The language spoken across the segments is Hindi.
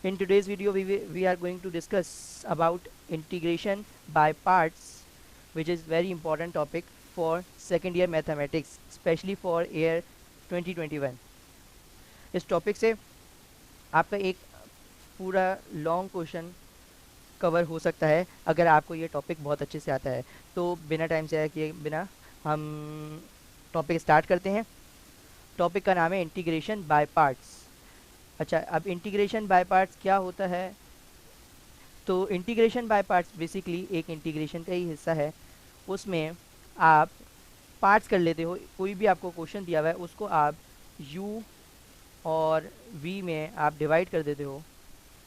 In today's video, we are going to discuss about integration by parts, which is very important topic for second year mathematics, especially for year 2021. इस टॉपिक से आपका एक पूरा लॉन्ग क्वेश्चन कवर हो सकता है अगर आपको ये टॉपिक बहुत अच्छे से आता है। तो बिना टाइम से किए बिना हम टॉपिक स्टार्ट करते हैं। टॉपिक का नाम है इंटीग्रेशन बाय पार्ट्स। अच्छा, अब इंटीग्रेशन बाय पार्ट्स क्या होता है? तो इंटीग्रेशन बाय पार्ट्स बेसिकली एक इंटीग्रेशन का ही हिस्सा है। उसमें आप पार्ट्स कर लेते हो। कोई भी आपको क्वेश्चन दिया हुआ है उसको आप u और v में आप डिवाइड कर देते हो,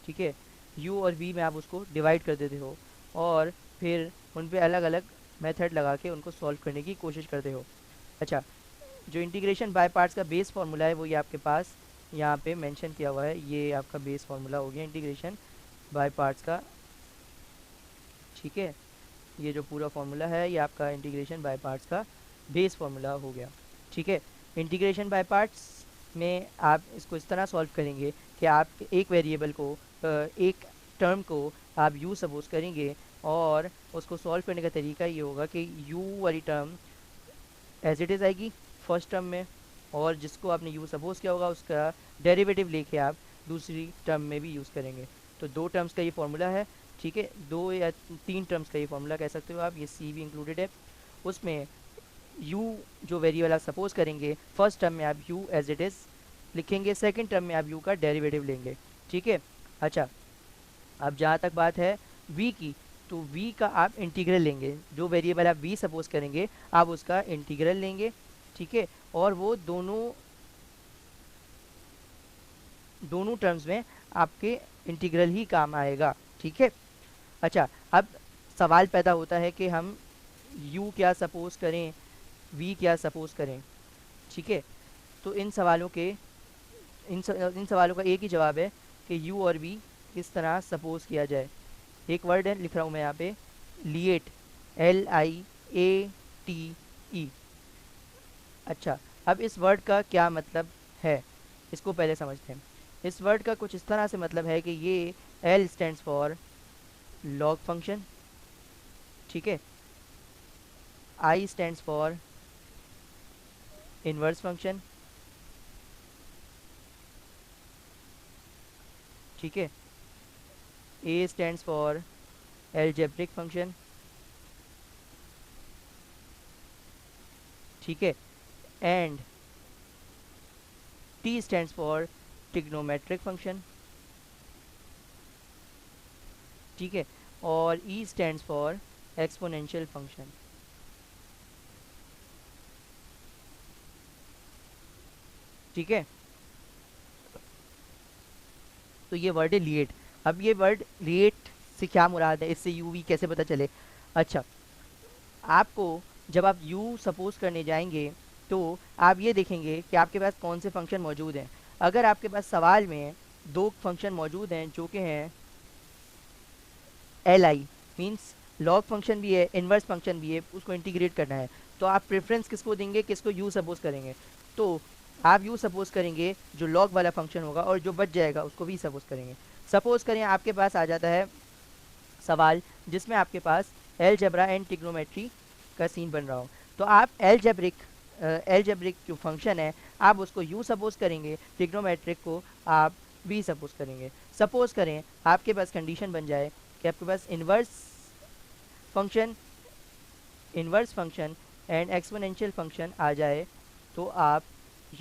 ठीक है। u और v में आप उसको डिवाइड कर देते हो और फिर उन पे अलग अलग मेथड लगा के उनको सॉल्व करने की कोशिश करते हो। अच्छा, जो इंटीग्रेशन बाय पार्ट्स का बेस फार्मूला है वो ये आपके पास यहाँ पे मेंशन किया हुआ है। ये आपका बेस फार्मूला हो गया इंटीग्रेशन बाय पार्ट्स का, ठीक है। ये जो पूरा फार्मूला है ये आपका इंटीग्रेशन बाय पार्ट्स का बेस फार्मूला हो गया, ठीक है। इंटीग्रेशन बाय पार्ट्स में आप इसको इस तरह सॉल्व करेंगे कि आप एक वेरिएबल को एक टर्म को आप u सपोज करेंगे और उसको सॉल्व करने का तरीका ये होगा कि u वाली टर्म एज इट इज़ आएगी फर्स्ट टर्म में, और जिसको आपने u सपोज किया होगा उसका डेरिवेटिव लेके आप दूसरी टर्म में भी यूज़ करेंगे। तो दो टर्म्स का ये फॉर्मूला है, ठीक है। दो या तीन टर्म्स का ये फॉर्मूला कह सकते हो आप। ये c भी इंक्लूडेड है। उसमें u जो वेरिएबल आप सपोज करेंगे फर्स्ट टर्म में आप u एज इट इज़ लिखेंगे, सेकंड टर्म में आप u का डेरिवेटिव लेंगे, ठीक है। अच्छा, अब जहाँ तक बात है v की, तो v का आप इंटीग्रल लेंगे। जो वेरिएबल आप v सपोज करेंगे आप उसका इंटीग्रल लेंगे, ठीक है। और वो दोनों टर्म्स में आपके इंटीग्रल ही काम आएगा, ठीक है। अच्छा, अब सवाल पैदा होता है कि हम u क्या सपोज करें, v क्या सपोज करें, ठीक है। तो इन सवालों का एक ही जवाब है कि u और v किस तरह सपोज किया जाए। एक वर्ड है लिख रहा हूँ मैं यहाँ पे, लिएट, LIATE। अच्छा, अब इस वर्ड का क्या मतलब है इसको पहले समझते हैं। इस वर्ड का कुछ इस तरह से मतलब है कि ये L stands for log function, ठीक है। I stands for inverse function, ठीक है। A stands for algebraic function, ठीक है। And T stands for trigonometric function, ठीक है। और E stands for exponential function, ठीक है। तो ये वर्ड है लिएट। अब ये वर्ड लिएट से क्या मुराद है, इससे u v कैसे पता चले? अच्छा, आपको जब आप u सपोज करने जाएंगे तो आप ये देखेंगे कि आपके पास कौन से फंक्शन मौजूद हैं। अगर आपके पास सवाल में दो फंक्शन मौजूद हैं जो कि हैं LI, मीन्स लॉग फंक्शन भी है इनवर्स फंक्शन भी है, उसको इंटीग्रेट करना है, तो आप प्रेफरेंस किसको देंगे, किसको u सपोज करेंगे? तो आप u सपोज करेंगे जो लॉग वाला फंक्शन होगा, और जो बच जाएगा उसको v सपोज करेंगे। सपोज करें आपके पास आ जाता है सवाल जिसमें आपके पास अलजेब्रा एंड ट्रिग्नोमेट्री का सीन बन रहा हो, तो आप एलजेब्रिक जो फंक्शन है आप उसको u सपोज करेंगे, ट्रिग्नोमेट्रिक को आप v सपोज करेंगे। सपोज करें आपके पास कंडीशन बन जाए कि आपके पास inverse function and exponential function आ जाए, तो आप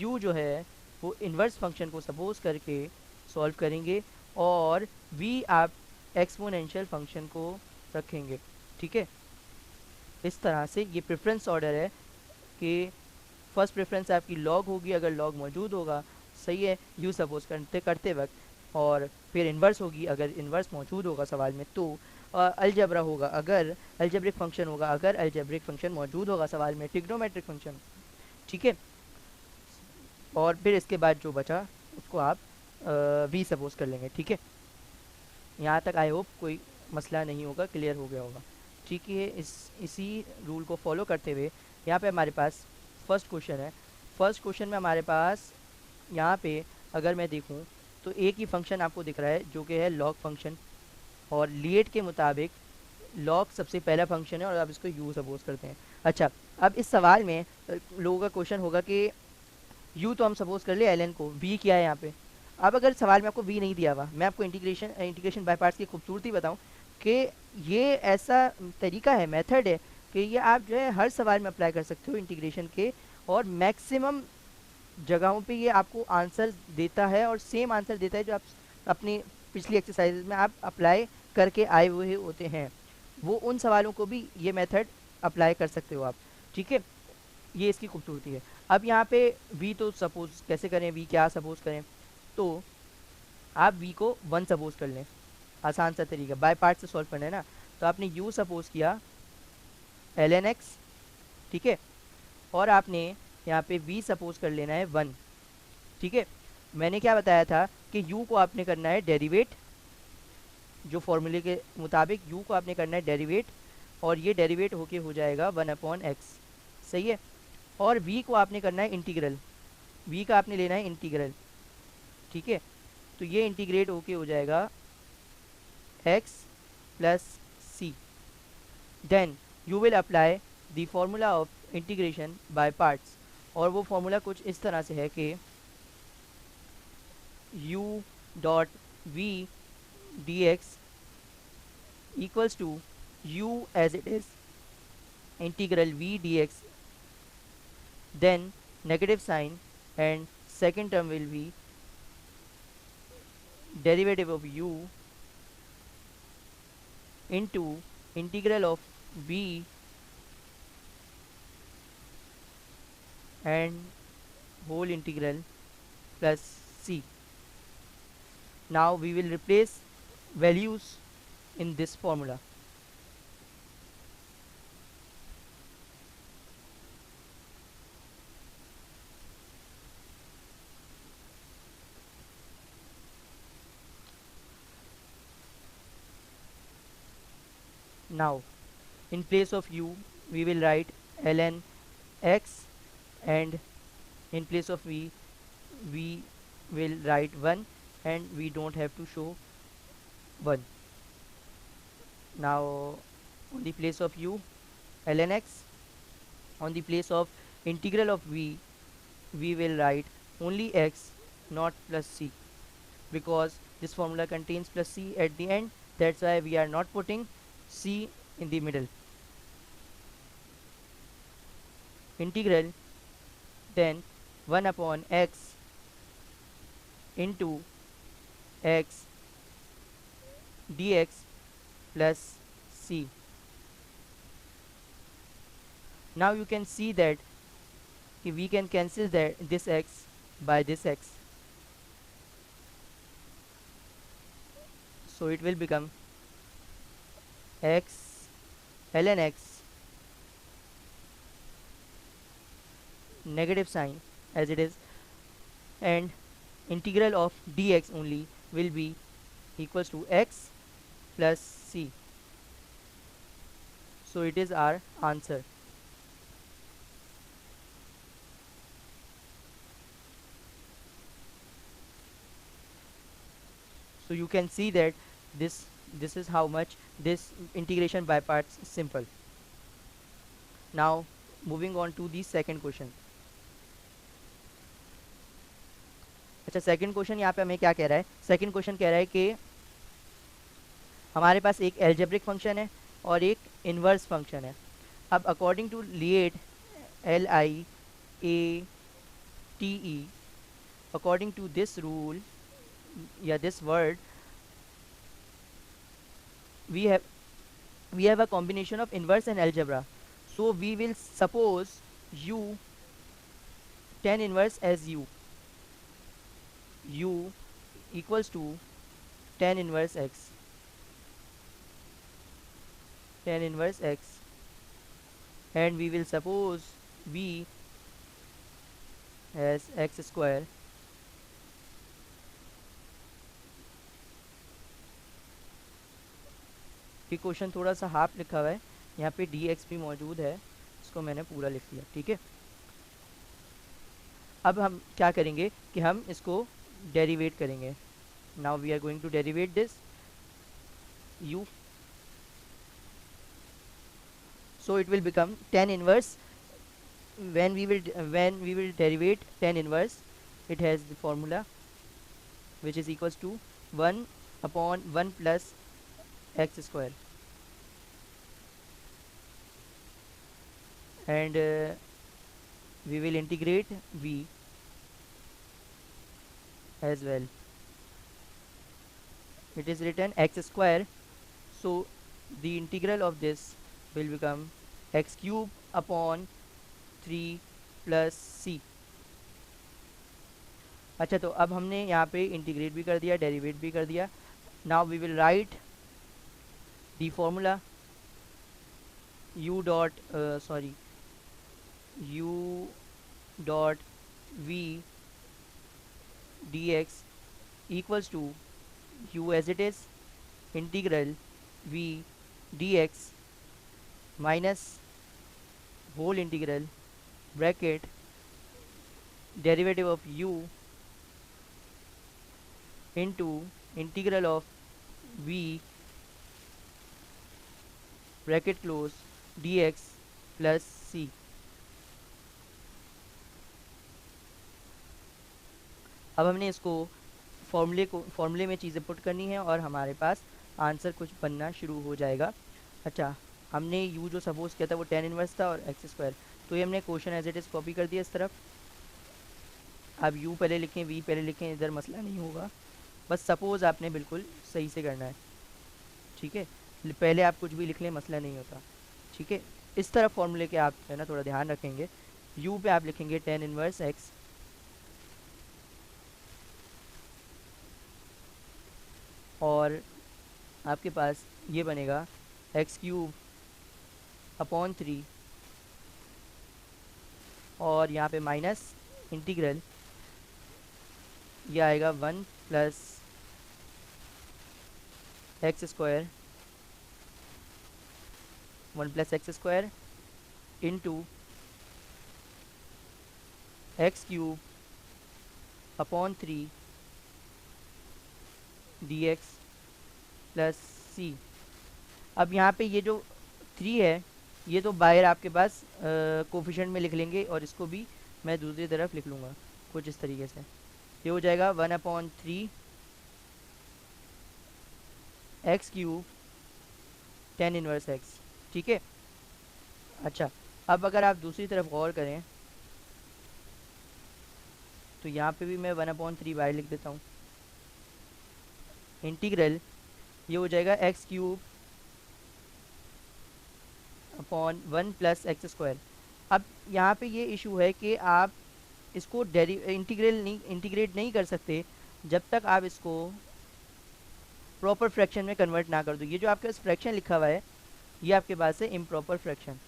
u जो है वो इन्वर्स फंक्शन को सपोज करके सॉल्व करेंगे और v आप एक्सपोनेंशियल फंक्शन को रखेंगे, ठीक है। इस तरह से ये प्रेफरेंस ऑर्डर है कि फर्स्ट प्रेफरेंस आपकी लॉग होगी अगर लॉग मौजूद होगा, सही है, u सपोज करते वक्त, और फिर इन्वर्स होगी अगर इन्वर्स मौजूद होगा सवाल में, तो अलजेब्रा होगा अगर अलजेब्रिक फंक्शन होगा अगर अलजेब्रिक फंक्शन मौजूद होगा सवाल में, ट्रिग्नोमेट्रिक फंक्शन, ठीक है। और फिर इसके बाद जो बचा उसको आप v सपोज कर लेंगे, ठीक है। यहाँ तक आई होप कोई मसला नहीं होगा, क्लियर हो गया होगा, ठीक है। इसी रूल को फॉलो करते हुए यहाँ पे हमारे पास फर्स्ट क्वेश्चन है। फर्स्ट क्वेश्चन में हमारे पास यहाँ पे अगर मैं देखूँ तो एक ही फंक्शन आपको दिख रहा है जो कि है लॉग फंक्शन, और लिएट के मुताबिक लॉग सबसे पहला फंक्शन है और आप इसको यू सपोज करते हैं। अच्छा, अब इस सवाल में लोगों का क्वेश्चन होगा कि यू तो हम सपोज कर ले एल एन को, वी क्या है यहाँ पे। अब अगर सवाल में आपको वी नहीं दिया हुआ, मैं आपको इंटीग्रेशन बाय पार्ट्स की खूबसूरती बताऊँ कि ये ऐसा तरीका है, मेथड है कि ये आप जो है हर सवाल में अप्लाई कर सकते हो इंटीग्रेशन के, और मैक्सिमम जगहों पे ये आपको आंसर देता है, और सेम आंसर देता है जो आप अपनी पिछली एक्सरसाइज में आप अप्लाई करके आए हुए होते हैं। वो उन सवालों को भी ये मेथड अप्लाई कर सकते हो आप, ठीक है। ये इसकी खूबसूरती है। अब यहाँ पे वी तो सपोज कैसे करें, वी क्या सपोज करें, तो आप वी को 1 सपोज कर लें, आसान सा तरीका, बाय पार्ट से सॉल्व करना है ना। तो आपने यू सपोज किया एल एन एक्स, ठीक है, और आपने यहाँ पे वी सपोज कर लेना है 1, ठीक है। मैंने क्या बताया था कि यू को आपने करना है डेरिवेट, जो फॉर्मूले के मुताबिक यू को आपने करना है डेरिवेट, और ये डेरिवेट होके हो जाएगा 1/x, सही है। और v को आपने करना है इंटीग्रल, v का आपने लेना है इंटीग्रल, ठीक है। तो ये इंटीग्रेट होके हो जाएगा x plus C. Then you will apply the formula of integration by parts, और वो फॉर्मूला कुछ इस तरह से है कि u dot v d x equals to u as it is integral v dx, then negative sign, and second term will be derivative of u into integral of v and whole integral plus c. Now we will replace values in this formula. Now in place of u we will write ln x, and in place of v we will write 1, and we don't have to show 1. Now on the place of u ln x, on the place of integral of v we will write only x, not plus c, because this formula contains plus c at the end, that's why we are not putting c in the middle. Integral then 1/x into x dx plus c. Now you can see that we can cancel this x by this x, so it will become x ln x negative sign as it is, and integral of dx only will be equals to x plus c. So it is our answer. So you can see that this is how much this integration by parts is simple. Now moving on to the second question. अच्छा, सेकंड क्वेश्चन यहाँ पे हमें क्या कह रहा है, सेकंड क्वेश्चन कह रहा है कि हमारे पास एक एल्जेब्रिक फंक्शन है और एक इनवर्स फंक्शन है। अब according to LIATE LIATE, according to this rule, this word, we have a combination of inverse and algebra. So we will suppose u tan inverse as u equals to tan inverse x, and we will suppose v as x square ये क्वेश्चन थोड़ा सा हाफ लिखा हुआ है, यहाँ पे dx भी मौजूद है, इसको मैंने पूरा लिख दिया, ठीक है। अब हम क्या करेंगे कि हम इसको डेरिवेट करेंगे, now we are going to derivate this u, so it will become tan inverse. When we will derivate tan inverse, it has the formula which is equals to 1 upon 1 plus x square, and we will integrate v as well. It is written x square, so the integral of this will become x cube upon 3 plus सी. अच्छा, तो अब हमने यहाँ पे इंटीग्रेट भी कर दिया, डेरिवेट भी कर दिया. Now we will write the formula u dot u dot v dx equals to u as it is integral v dx minus whole integral bracket derivative of u into integral of v bracket close dx plus c. अब हमने इसको फॉर्मूले में चीज़ें पुट करनी है और हमारे पास आंसर कुछ बनना शुरू हो जाएगा. अच्छा, हमने u जो सपोज किया था वो tan इनवर्स था और एक्स स्क्वायर, तो ये हमने question as it is copy कर दिया इस तरफ. अब u पहले लिखें, v पहले लिखें, इधर मसला नहीं होगा. बस सपोज आपने बिल्कुल सही से करना है, ठीक है. पहले आप कुछ भी लिख लें, मसला नहीं होता, ठीक है. इस तरफ फॉर्मूले के आप है ना थोड़ा ध्यान रखेंगे. u पे आप लिखेंगे tan इनवर्स x, और आपके पास ये बनेगा एक्स क्यूब अपॉन 3, और यहाँ पे माइनस इंटीग्रल ये आएगा 1 plus x square, 1 plus x square into x cube upon 3 dx plus c. अब यहाँ पे ये जो 3 है ये तो बाहर आपके पास कोफिशिएंट में लिख लेंगे, और इसको भी मैं दूसरी तरफ लिख लूँगा कुछ इस तरीके से. ये हो जाएगा 1/3 x cube tan inverse x, ठीक है. अच्छा, अब अगर आप दूसरी तरफ गौर करें तो यहाँ पे भी मैं 1/3 बाहर लिख देता हूँ. इंटीग्रल ये हो जाएगा x cube upon 1 plus x square. अब यहाँ पे ये इशू है कि आप इसको इंटीग्रेट नहीं कर सकते जब तक आप इसको प्रॉपर फ्रैक्शन में कन्वर्ट ना कर दो. ये जो आपके पास फ्रैक्शन लिखा हुआ है ये आपके पास है इम्प्रॉपर फ्रैक्शन.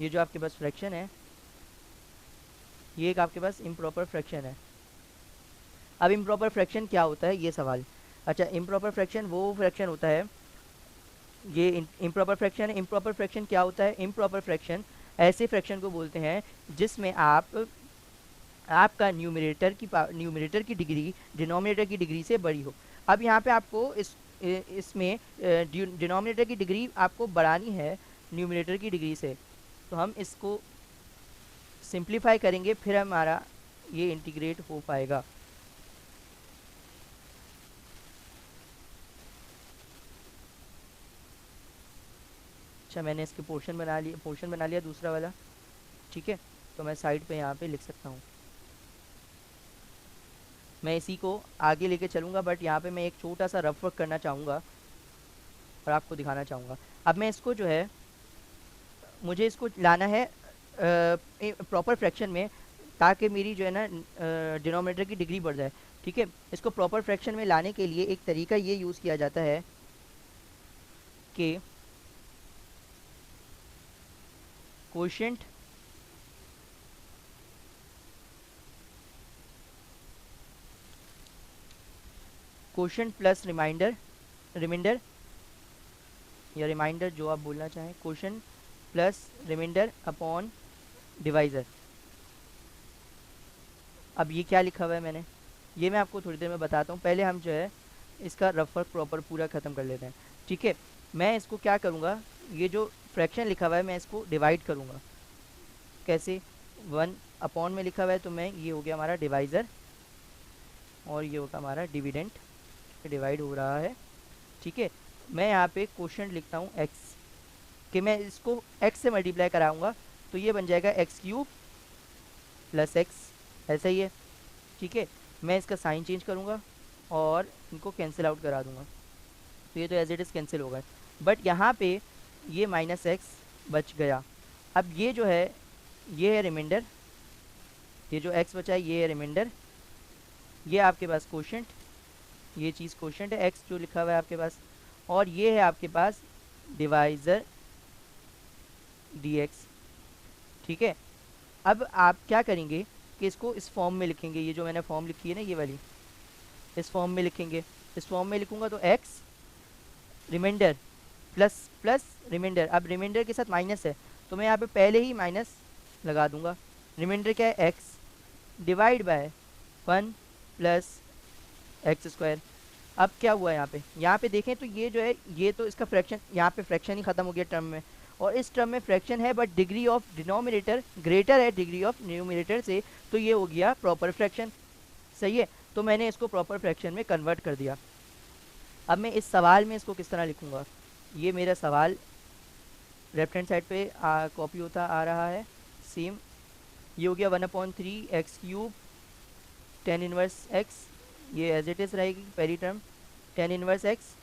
ये जो आपके पास फ्रैक्शन है ये एक आपके पास इम्प्रॉपर फ्रैक्शन है. अब इम्प्रॉपर फ्रैक्शन क्या होता है ये सवाल. अच्छा, इम्प्रॉपर फ्रैक्शन वो फ्रैक्शन होता है, ये इम्प्रॉपर फ्रैक्शन है. इम्प्रॉपर फ्रैक्शन क्या होता है? इम्प्रॉपर फ्रैक्शन ऐसे फ्रैक्शन को बोलते हैं जिसमें आपका न्यूमरेटर की डिग्री डिनोमिनेटर की डिग्री से बड़ी हो. अब यहाँ पे आपको इसमें डिनोमिनेटर की डिग्री आपको बढ़ानी है न्यूमरेटर की डिग्री से, तो हम इसको सिंप्लीफाई करेंगे, फिर हमारा ये इंटीग्रेट हो पाएगा. अच्छा, मैंने इसके पोर्शन बना लिया दूसरा वाला, ठीक है. तो मैं साइड पे यहाँ पे लिख सकता हूँ. मैं इसी को आगे लेके चलूँगा, बट यहाँ पे मैं एक छोटा सा रफ वर्क करना चाहूँगा और आपको दिखाना चाहूँगा. अब मैं इसको जो है मुझे इसको लाना है प्रॉपर फ्रैक्शन में, ताकि मेरी जो है ना डिनोमिनेटर की डिग्री बढ़ जाए, ठीक है. इसको प्रॉपर फ्रैक्शन में लाने के लिए एक तरीका ये यूज़ किया जाता है कि कोशेंट प्लस रिमाइंडर या रिमाइंडर जो आप बोलना चाहें, quotient plus reminder upon divisor. अब ये क्या लिखा हुआ है मैंने, ये मैं आपको थोड़ी देर में बताता हूँ, पहले हम जो है इसका रफ वर्क प्रॉपर पूरा ख़त्म कर लेते हैं। ठीक है, मैं इसको क्या करूँगा, ये जो फ्रैक्शन लिखा हुआ है मैं इसको डिवाइड करूँगा। कैसे? 1 अपॉन में लिखा हुआ है तो मैं, ये हो गया हमारा डिवाइज़र और ये होगा हमारा डिविडेंट, डिवाइड हो रहा है। ठीक है, मैं यहाँ पे क्वोशंट लिखता हूँ एक्स, कि मैं इसको एक्स से मल्टीप्लाई कराऊंगा तो ये बन जाएगा एक्स क्यूब प्लस एक्स, ऐसा ही है। ठीक है, मैं इसका साइन चेंज करूँगा और इनको कैंसिल आउट करा दूंगा, तो ये तो एज इट इज़ कैंसिल होगा। बट यहाँ पे ये माइनस एक्स बच गया। अब ये जो है ये है रिमाइंडर, ये जो एक्स बचा है ये है रिमाइंडर, ये आपके पास क्वोशंट, ये चीज़ क्वोशंट है एक्स जो लिखा हुआ है आपके पास, और ये है आपके पास डिवाइज़र डी एक्स। ठीक है, अब आप क्या करेंगे कि इसको इस फॉर्म में लिखेंगे, ये जो मैंने फॉर्म लिखी है ना ये वाली, इस फॉर्म में लिखेंगे। इस फॉर्म में लिखूंगा तो x reminder plus plus reminder, अब रिमाइंडर के साथ माइनस है तो मैं यहाँ पे पहले ही माइनस लगा दूंगा। रिमाइंडर क्या है x divide by 1 plus x square. अब क्या हुआ यहाँ पे देखें तो ये जो है ये तो इसका फ्रैक्शन, यहाँ पे फ्रैक्शन ही खत्म हो गया टर्म में, और इस टर्म में फ्रैक्शन है but degree of denominator greater है डिग्री ऑफ न्यूमिनेटर से, तो ये हो गया प्रॉपर फ्रैक्शन। सही है, तो मैंने इसको प्रॉपर फ्रैक्शन में कन्वर्ट कर दिया। अब मैं इस सवाल में इसको किस तरह लिखूंगा, ये मेरा सवाल लेफ्ट हैंड साइड पे कॉपी होता आ रहा है सेम। ये हो गया 1/3 x cube tan inverse x, ये एज इट इज़ रहेगी पहली टर्म टेन इनवर्स एक्स।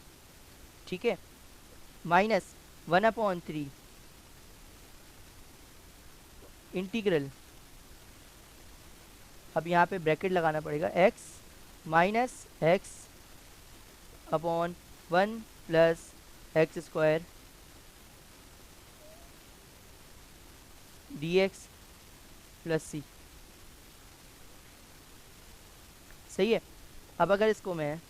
ठीक है, माइनस 1/3 इंटीग्रल, अब यहाँ पे ब्रैकेट लगाना पड़ेगा, x minus x upon 1 plus x square d x plus c. सही है, अब अगर इसको मैं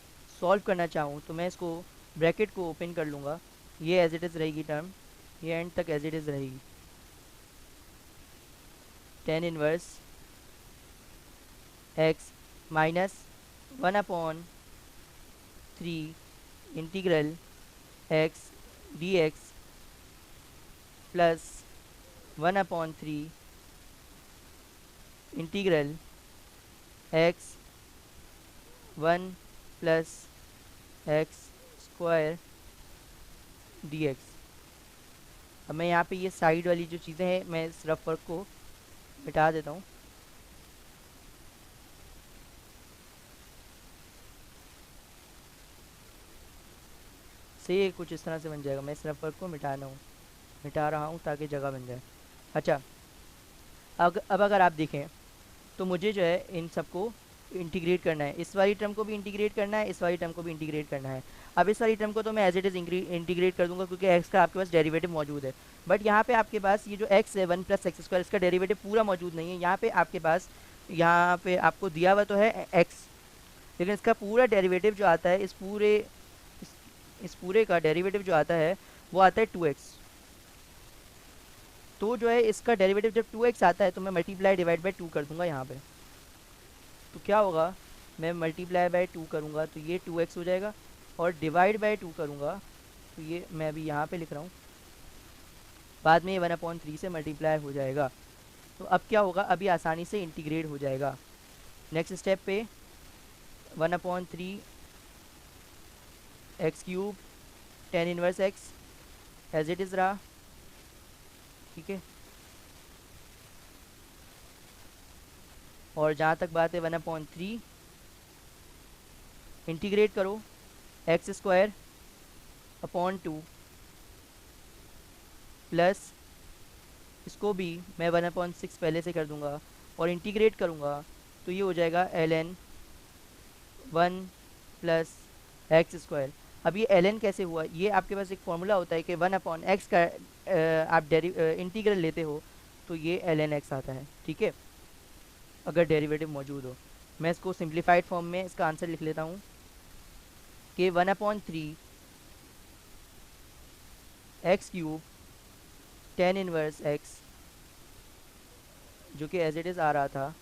सॉल्व करना चाहूँ तो मैं इसको ब्रैकेट को ओपन कर लूँगा, ये एज इट इज़ रहेगी टर्म, ये एंड तक एज इट इज़ रहेगी, ten inverse x minus 1/3 integral x d x plus 1/3 integral x 1 plus x square d x. अब मैं यहाँ पे ये साइड वाली जो चीज़ें हैं मैं इस रफ वर्क को मिटा देता हूँ। से ये कुछ इस तरह से बन जाएगा, मैं इस रफ वर्क को मिटा रहा हूँ ताकि जगह बन जाए। अच्छा, अब अगर आप देखें तो मुझे जो है इन सबको इंटीग्रेट करना है, इस वाली टर्म को भी इंटीग्रेट करना है, इस वाली टर्म को भी इंटीग्रेट करना है। अब इस वाली टर्म को तो मैं एज इट इज़ इंटीग्रेट कर दूंगा क्योंकि एक्स का आपके पास डेरिवेटिव मौजूद है, बट यहाँ पे आपके पास ये जो एक्स है 1 प्लस एक्स स्क्वायर, इसका डेरिवेटिव पूरा मौजूद नहीं है। यहाँ पे आपके पास, यहाँ पे आपको दिया हुआ तो है एक्स, लेकिन इसका पूरा डेरिवेटिव जो आता है इस पूरे का डेरिवेटिव जो आता है वो आता है 2x। तो जो है इसका डेरिवेटिव जब 2x आता है तो मैं मल्टीप्लाई डिवाइड बाई 2 कर दूंगा यहाँ पे, तो क्या होगा, मैं मल्टीप्लाई बाय 2 करूँगा तो ये 2x हो जाएगा, और डिवाइड बाय 2 करूँगा तो ये मैं अभी यहाँ पे लिख रहा हूँ, बाद में ये 1/3 से मल्टीप्लाई हो जाएगा। तो अब क्या होगा, अभी आसानी से इंटीग्रेट हो जाएगा। नेक्स्ट स्टेप पे 1/3 x cube tan inverse x as it is रहा। ठीक है, और जहाँ तक बात है 1/3 इंटीग्रेट करो एक्स स्क्वायर अपॉन 2 प्लस इसको भी मैं 1/6 पहले से कर दूंगा और इंटीग्रेट करूँगा तो ये हो जाएगा ln 1 प्लस एक्स स्क्वायर। अब ये ln कैसे हुआ, ये आपके पास एक फॉर्मूला होता है कि 1/x का आप इंटीग्रल लेते हो तो ये ln x आता है। ठीक है, अगर डेरिवेटिव मौजूद हो। मैं इसको सिंप्लीफाइड फॉर्म में इसका आंसर लिख लेता हूँ कि 1/3 x cube tan inverse x, जो कि एज इट इज़ आ रहा था,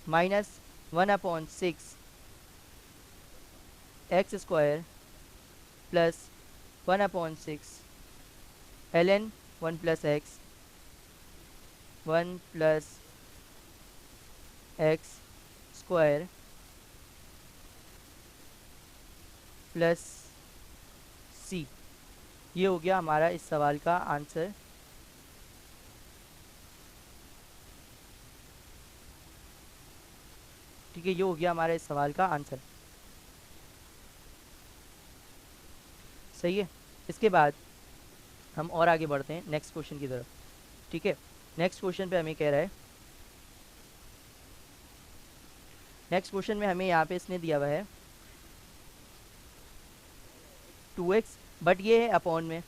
minus 1/6 x square plus 1/6 ln 1 plus x 1 plus x square plus c. ये हो गया हमारा इस सवाल का आंसर। ठीक है, ये हो गया हमारा इस सवाल का आंसर। सही है। इसके बाद हम और आगे बढ़ते हैं नेक्स्ट क्वेश्चन की तरफ। ठीक है, नेक्स्ट क्वेश्चन पे हमें कह रहा है, नेक्स्ट क्वेश्चन में हमें यहाँ पे इसने दिया हुआ है 2x, बट ये है अपॉन में।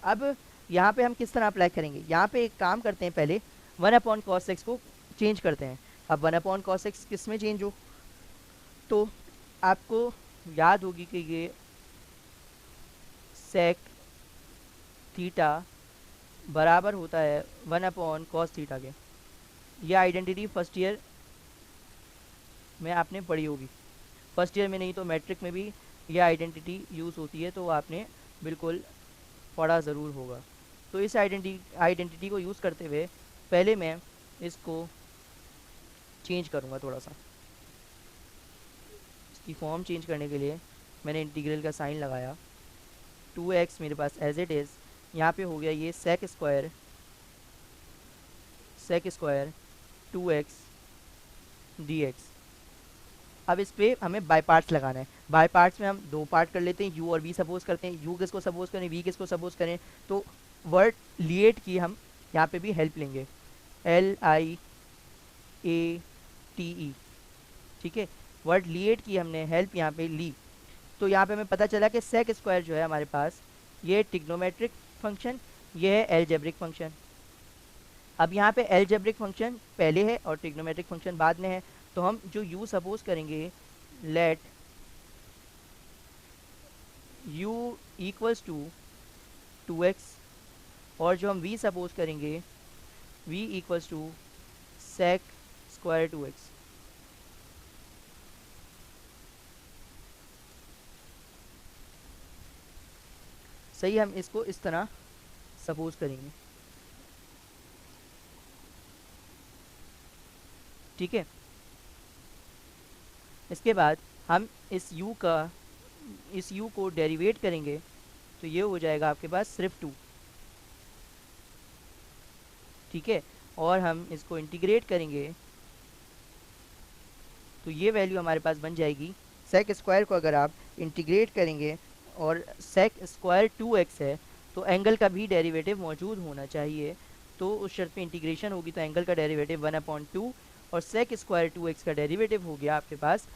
अब यहाँ पे हम किस तरह अप्लाई करेंगे, यहाँ पे एक काम करते हैं, पहले 1/cos x को चेंज करते हैं। अब 1/cos x किस में चेंज हो, तो आपको याद होगी कि ये sec थीटा बराबर होता है 1/cos थीटा के। ये आइडेंटिटी फर्स्ट ईयर में आपने पढ़ी होगी, फर्स्ट ईयर में नहीं तो मैट्रिक में भी ये आइडेंटिटी यूज़ होती है, तो आपने बिल्कुल पढ़ा ज़रूर होगा। तो इस आइडेंटिटी को यूज़ करते हुए पहले मैं इसको चेंज करूँगा थोड़ा सा। इसकी फॉर्म चेंज करने के लिए मैंने इंटीग्रल का साइन लगाया। 2x मेरे पास एज इट इज़, यहाँ पे हो गया ये sec स्क्वायर 2x dx। अब इस पे हमें बाय पार्ट्स लगाना है। बाय पार्ट्स में हम दो पार्ट कर लेते हैं, u और v सपोज करते हैं। u किसको सपोज करें, v किसको सपोज करें, तो वर्ड लिएट की हम यहाँ पे भी हेल्प लेंगे, LIATE। ठीक है, वर्ड लिएट की हमने हेल्प यहाँ पे ली। तो यहाँ पे हमें पता चला कि सेक स्क्वायर जो है हमारे पास, ये ट्रिग्नोमेट्रिक फंक्शन, ये है एलजेब्रिक फंक्शन। अब यहाँ पे एलजेब्रिक फंक्शन पहले है और ट्रिग्नोमेट्रिक फंक्शन बाद में है, तो हम जो u सपोज करेंगे, let u equals to 2x, और जो हम v सपोज करेंगे, v equals to sec square 2x। सही, हम इसको इस तरह सपोज करेंगे। ठीक है, इसके बाद हम इस u को डेरिवेट करेंगे, तो ये हो जाएगा आपके पास सिर्फ 2। ठीक है, और हम इसको इंटीग्रेट करेंगे, तो ये वैल्यू हमारे पास बन जाएगी। सेक स्क्वायर को अगर आप इंटीग्रेट करेंगे और सेक स्क्वायर 2x है, तो एंगल का भी डेरिवेटिव मौजूद होना चाहिए। तो उस शर्त पे इंटीग्रेशन होगी, तो एंगल का डेरिवेटिव 1/2 और सेक स्क्वायर 2x का डेरिवेटिव हो गया आपके पास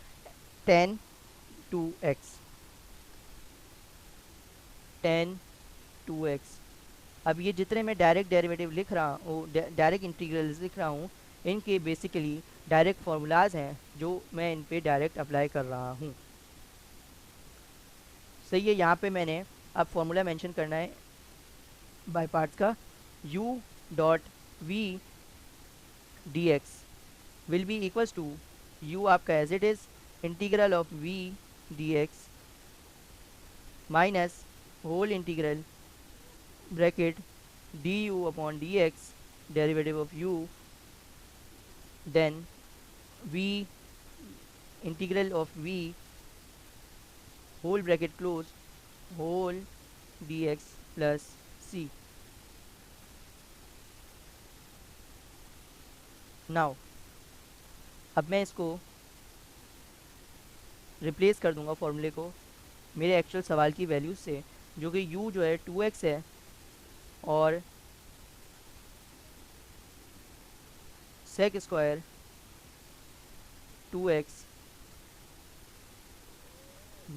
tan 2x। अब ये जितने मैं डायरेक्ट डेरिवेटिव लिख रहा हूँ, डायरेक्ट इंटीग्रल लिख रहा हूँ, इनके बेसिकली डायरेक्ट फार्मूलाज हैं जो मैं इन पे डायरेक्ट अप्लाई कर रहा हूँ। सही है, यहाँ पे मैंने अब फार्मूला मेंशन करना है बाय पार्ट्स का। u dot v dx will be equals to u आपका as it is integral of v dx minus whole integral bracket du upon dx derivative of u, then v integral of v whole bracket close whole dx plus c। Now अब मैं इसको रिप्लेस कर दूंगा फॉर्मूले को मेरे एक्चुअल सवाल की वैल्यू से, जो कि u जो है 2x है और सेक स्क्वायर 2x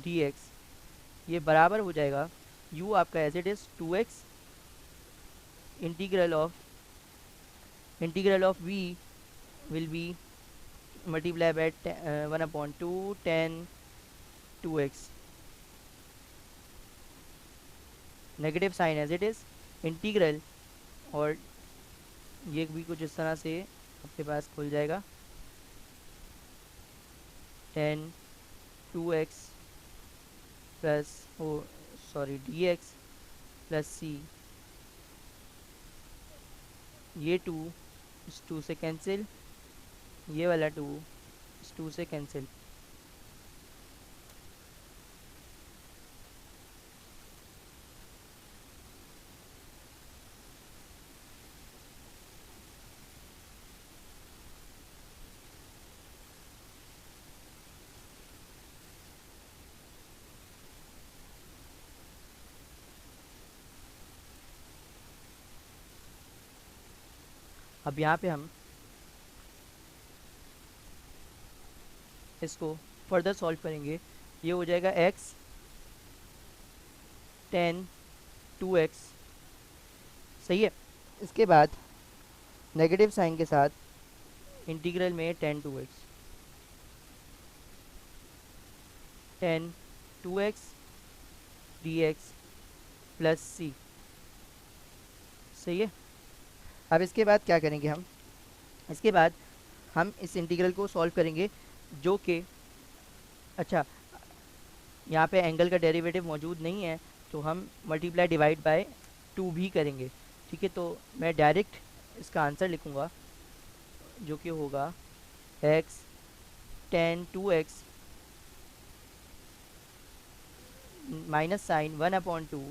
dx, ये बराबर हो जाएगा u आपका as it is 2x integral of v will be multiply by 1/2 tan 2x, negative sign as it is integral, और ये भी कुछ इस तरह से आपके पास खुल जाएगा। Tan two x plus oh sorry d x plus c, ये टू इस टू से कैंसिल, ये वाला टू इस टू से कैंसिल। अब यहाँ पे हम इसको फर्दर सॉल्व करेंगे। ये हो जाएगा एक्स टेन टू एक्स, सही है। इसके बाद नेगेटिव साइन के साथ इंटीग्रल में tan two x, tan two x d x plus c, सही है। अब इसके बाद क्या करेंगे हम, इसके बाद हम इस इंटीग्रल को सॉल्व करेंगे जो कि, अच्छा यहाँ पे एंगल का डेरिवेटिव मौजूद नहीं है तो हम मल्टीप्लाई डिवाइड बाय टू भी करेंगे, ठीक है। तो मैं डायरेक्ट इसका आंसर लिखूँगा जो कि होगा x tan two x minus sine one upon two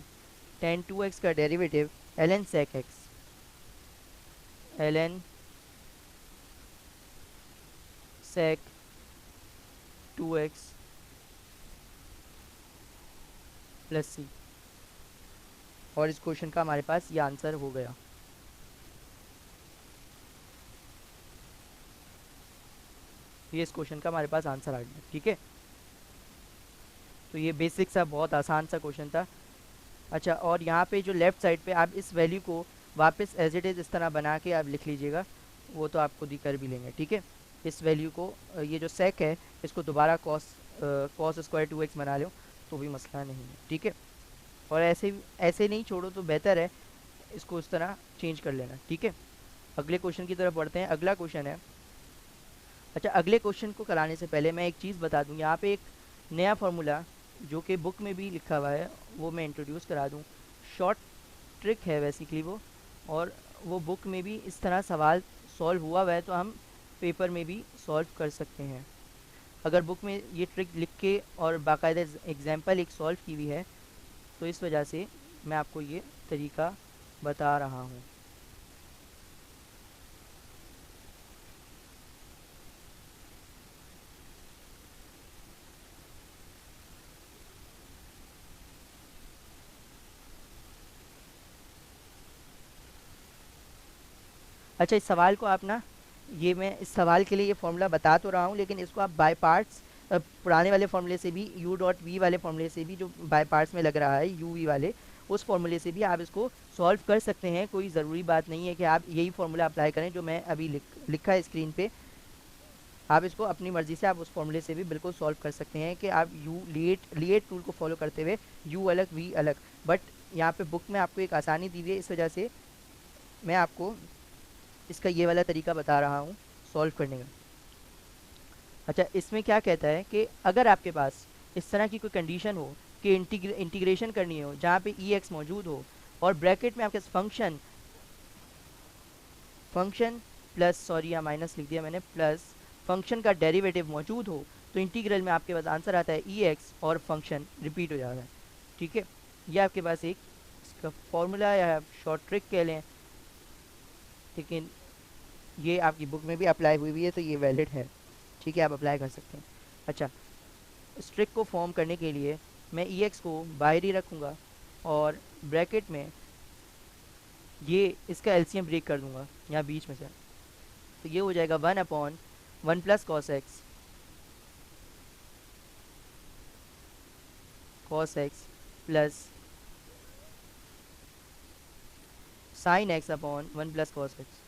tan two x का derivative l n sec x, l n sec two x plus c. और इस क्वेश्चन का हमारे पास ये आंसर हो गया। ये इस क्वेश्चन का हमारे पास आंसर आ गया, ठीक है। तो ये बेसिक सा बहुत आसान सा क्वेश्चन था। अच्छा, और यहाँ पे जो लेफ़्ट साइड पे आप इस वैल्यू को वापस एज इट इज़ इस तरह बना के आप लिख लीजिएगा, वो तो आप खुद ही कर भी लेंगे, ठीक है। इस वैल्यू को ये जो सेक है इसको दोबारा कॉस स्क्वायर टू एक्स बना लो तो भी मसला नहीं है, ठीक है। और ऐसे नहीं छोड़ो तो बेहतर है, इसको इस तरह चेंज कर लेना, ठीक है। अगले क्वेश्चन की तरफ बढ़ते हैं। अगला क्वेश्चन है, अच्छा अगले क्वेश्चन को कराने से पहले मैं एक चीज़ बता दूं, यहाँ पे एक नया फार्मूला जो कि बुक में भी लिखा हुआ है वो मैं इंट्रोड्यूस करा दूं। शॉर्ट ट्रिक है बेसिकली वो, और वो बुक में भी इस तरह सवाल सॉल्व हुआ हुआ है तो हम पेपर में भी सॉल्व कर सकते हैं। अगर बुक में ये ट्रिक लिख के और बाकायदा एग्जाम्पल एक सॉल्व की हुई है तो इस वजह से मैं आपको ये तरीका बता रहा हूँ। अच्छा, इस सवाल को आप ना, ये मैं इस सवाल के लिए ये फॉर्मूला बता तो रहा हूँ लेकिन इसको आप बाय पार्ट्स, पुराने वाले फॉर्मूले से भी, यू डॉट वी वाले फॉर्मूले से भी जो बाय पार्ट्स में लग रहा है यू वी वाले, उस फॉर्मूले से भी आप इसको सॉल्व कर सकते हैं। कोई ज़रूरी बात नहीं है कि आप यही फॉर्मूला अप्लाई करें जो मैं अभी लिखा है स्क्रीन पे। आप इसको अपनी मर्ज़ी से आप उस फॉर्मूले से भी बिल्कुल सॉल्व कर सकते हैं कि आप यू लिएट टूल को फॉलो करते हुए यू अलग वी अलग। बट यहाँ पे बुक में आपको एक आसानी दी हुई है, इस वजह से मैं आपको इसका ये वाला तरीका बता रहा हूँ सॉल्व करने का। अच्छा, इसमें क्या कहता है कि अगर आपके पास इस तरह की कोई कंडीशन हो कि इंटीग्रेशन करनी हो जहाँ पे ई एक्स मौजूद हो और ब्रैकेट में आपके फंक्शन प्लस, सॉरी यहाँ माइनस लिख दिया मैंने, प्लस फंक्शन का डेरिवेटिव मौजूद हो, तो इंटीग्रल में आपके पास आंसर आता है ई एक्स और फंक्शन रिपीट हो जाता है, ठीक है। ये आपके पास एक इसका फॉर्मूला या शॉर्ट ट्रिक कह लें, लेकिन ये आपकी बुक में भी अप्लाई हुई है तो ये वैलिड है, ठीक है, आप अप्लाई कर सकते हैं। अच्छा, इस ट्रिक को फॉर्म करने के लिए मैं ई एक्स को बाहर ही रखूँगा और ब्रैकेट में ये इसका एलसीएम ब्रेक कर दूंगा यहाँ बीच में से, तो ये हो जाएगा one upon one plus cos x plus sine x upon one plus cos x,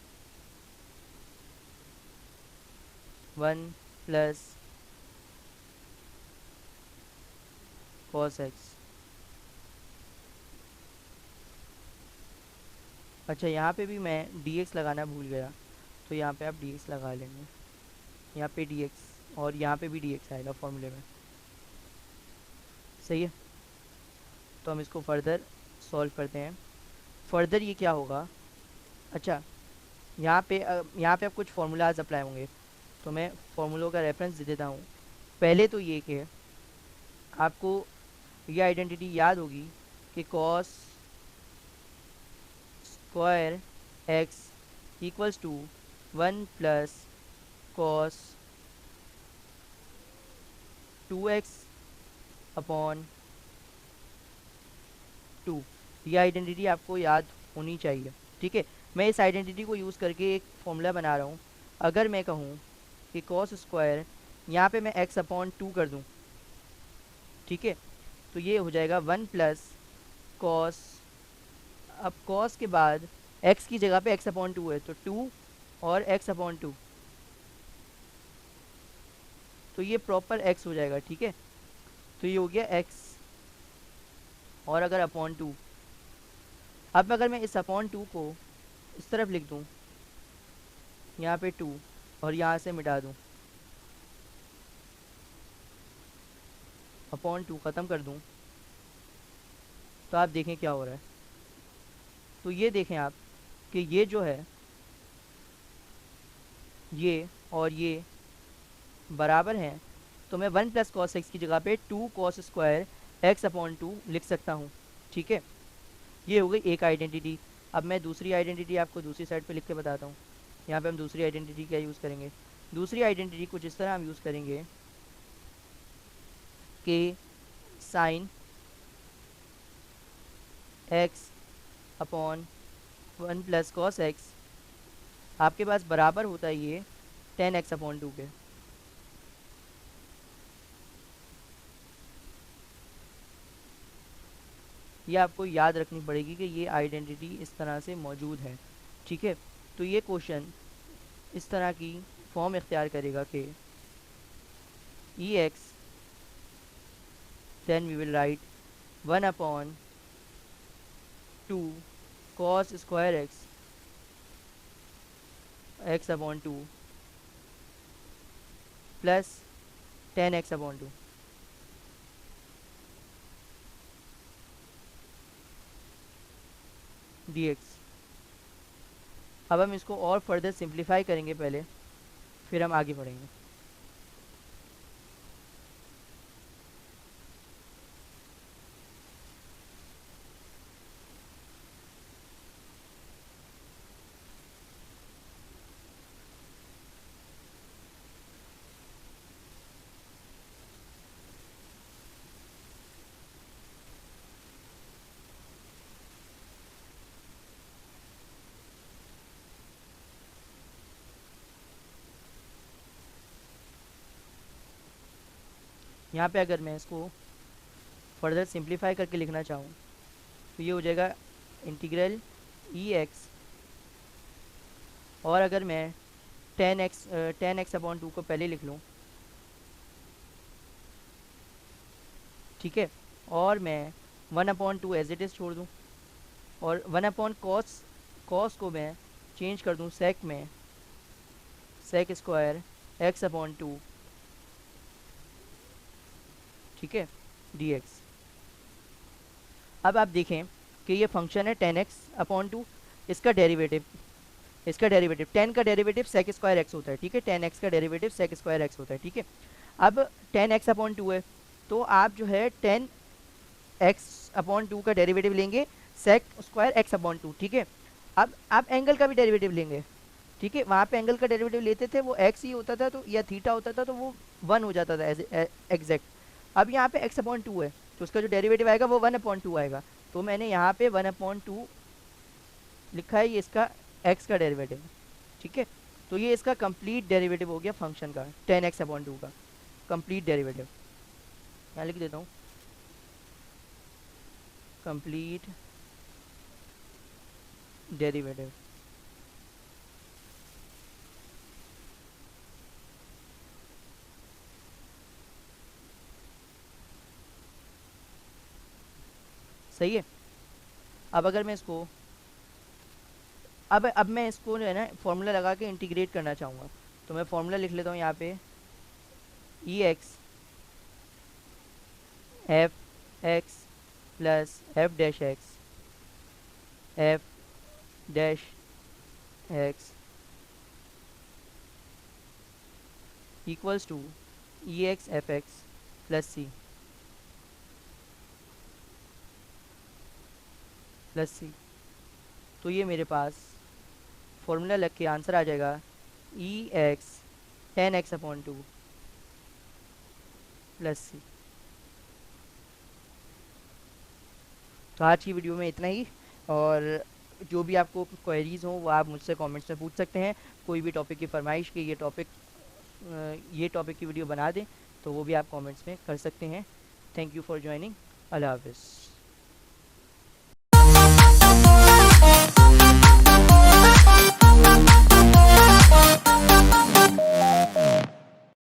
one plus cos x. अच्छा, यहाँ पे भी मैं डी एक्स लगाना भूल गया, तो यहाँ पे आप डी एक्स लगा लेंगे। यहाँ पे डी एक्स और यहाँ पे भी डी एक्स आएगा फॉर्मूले में। सही है, तो हम इसको फर्दर सॉल्व करते हैं। फर्दर ये क्या होगा, अच्छा यहाँ पे अब कुछ फार्मूलाज अप्लाई होंगे, तो मैं फार्मूलों का रेफरेंस दे देता हूँ। पहले तो ये कि आपको ये आइडेंटिटी याद होगी कि cos square x equals to 1 plus cos 2x upon 2। ये आइडेंटिटी आपको याद होनी चाहिए, ठीक है। मैं इस आइडेंटिटी को यूज़ करके एक फॉर्मूला बना रहा हूँ। अगर मैं कहूँ कि कॉस स्क्वायर, यहाँ पे मैं x अपॉन 2 कर दूँ, ठीक है, तो ये हो जाएगा 1 प्लस कॉस, अब कॉस के बाद x की जगह पे x अपॉन 2 है, तो 2 और x अपॉन 2, तो ये प्रॉपर x हो जाएगा, ठीक है। तो ये हो गया x, और अगर अपॉन 2, अब अगर मैं इस अपॉन 2 को इस तरफ लिख दूँ, यहाँ पे 2 और यहाँ से मिटा दूँ, अपॉन 2 ख़त्म कर दूँ, तो आप देखें क्या हो रहा है। तो ये देखें आप कि ये जो है, ये और ये बराबर हैं, तो मैं 1 प्लस कॉस एक्स की जगह पे 2 कॉस स्क्वायर एक्स अपॉन 2 लिख सकता हूँ, ठीक है। ये हो गई एक आइडेंटिटी। अब मैं दूसरी आइडेंटिटी आपको दूसरी साइड पे लिख के बताता हूँ। यहाँ पे हम दूसरी आइडेंटिटी क्या यूज़ करेंगे, दूसरी आइडेंटिटी कुछ इस तरह हम यूज़ करेंगे कि sine x upon 1 plus cos x आपके पास बराबर होता है ये 10x अपॉन 2 के। ये आपको याद रखनी पड़ेगी कि ये आइडेंटिटी इस तरह से मौजूद है, ठीक है। तो ये क्वेश्चन इस तरह की फॉर्म इख्तियार करेगा कि e x, then we will write 1 अपॉन 2 cos square x x upon 2 plus 10x upon 2। dx। अब हम इसको और फर्दर सिंप्लीफाई करेंगे पहले, फिर हम आगे बढ़ेंगे। यहाँ पे अगर मैं इसको फर्दर सिंप्लीफाई करके लिखना चाहूँ, तो ये हो जाएगा इंटीग्रल ई एक्स, और अगर मैं 10x अपॉन 2 को पहले लिख लूँ, ठीक है, और मैं 1 अपॉन 2 एज इट इज़ छोड़ दूँ, और 1 अपॉन कॉस को मैं चेंज कर दूँ सेक में, सेक स्क्वायर एक्स अपॉन 2, ठीक है, dx। अब आप देखें कि ये फंक्शन है 10x अपॉन 2, इसका डेरिवेटिव 10 का डेरिवेटिव सेक स्क्वायर एक्स होता है, ठीक है, 10x का डेरिवेटिव सेक स्क्वायर एक्स होता है, ठीक है। अब 10x अपॉन 2 है, तो आप जो है 10x अपॉन 2 का डेरिवेटिव लेंगे सेक स्क्वायर एक्स अपॉन 2, ठीक है। अब आप एंगल का भी डेरिवेटिव लेंगे, ठीक है, वहाँ पे एंगल का डेरिवेटिव लेते थे वो एक्स ही होता था, तो या थीटा होता था, तो वो 1 हो जाता था एग्जैक्ट। अब यहाँ पे x अपॉन 2 है, तो उसका जो डेरिवेटिव आएगा वो 1 अपॉन 2 आएगा, तो मैंने यहाँ पे 1 अपॉन 2 लिखा है, ये इसका x का डेरिवेटिव है, ठीक है। तो ये इसका कंप्लीट डेरिवेटिव हो गया फंक्शन का, 10x अपॉन 2 का कंप्लीट डेरिवेटिव। यहाँ लिख देता हूँ कंप्लीट डेरिवेटिव। सही है। अब अगर मैं इसको अब मैं इसको जो है ना फॉर्मूला लगा के इंटीग्रेट करना चाहूँगा, तो मैं फॉर्मूला लिख लेता हूँ यहाँ पे e x f x plus f dash dash x equals to e x f x plus c. तो ये मेरे पास फॉर्मूला लग के आंसर आ जाएगा ई एक्स 10x/2 प्लस सी। तो आज की वीडियो में इतना ही, और जो भी आपको क्वेरीज हों वो आप मुझसे कमेंट्स में पूछ सकते हैं। कोई भी टॉपिक की फरमाइश कि ये टॉपिक की वीडियो बना दें तो वो भी आप कमेंट्स में कर सकते हैं। Thank you for joining. Allah हाफिज़।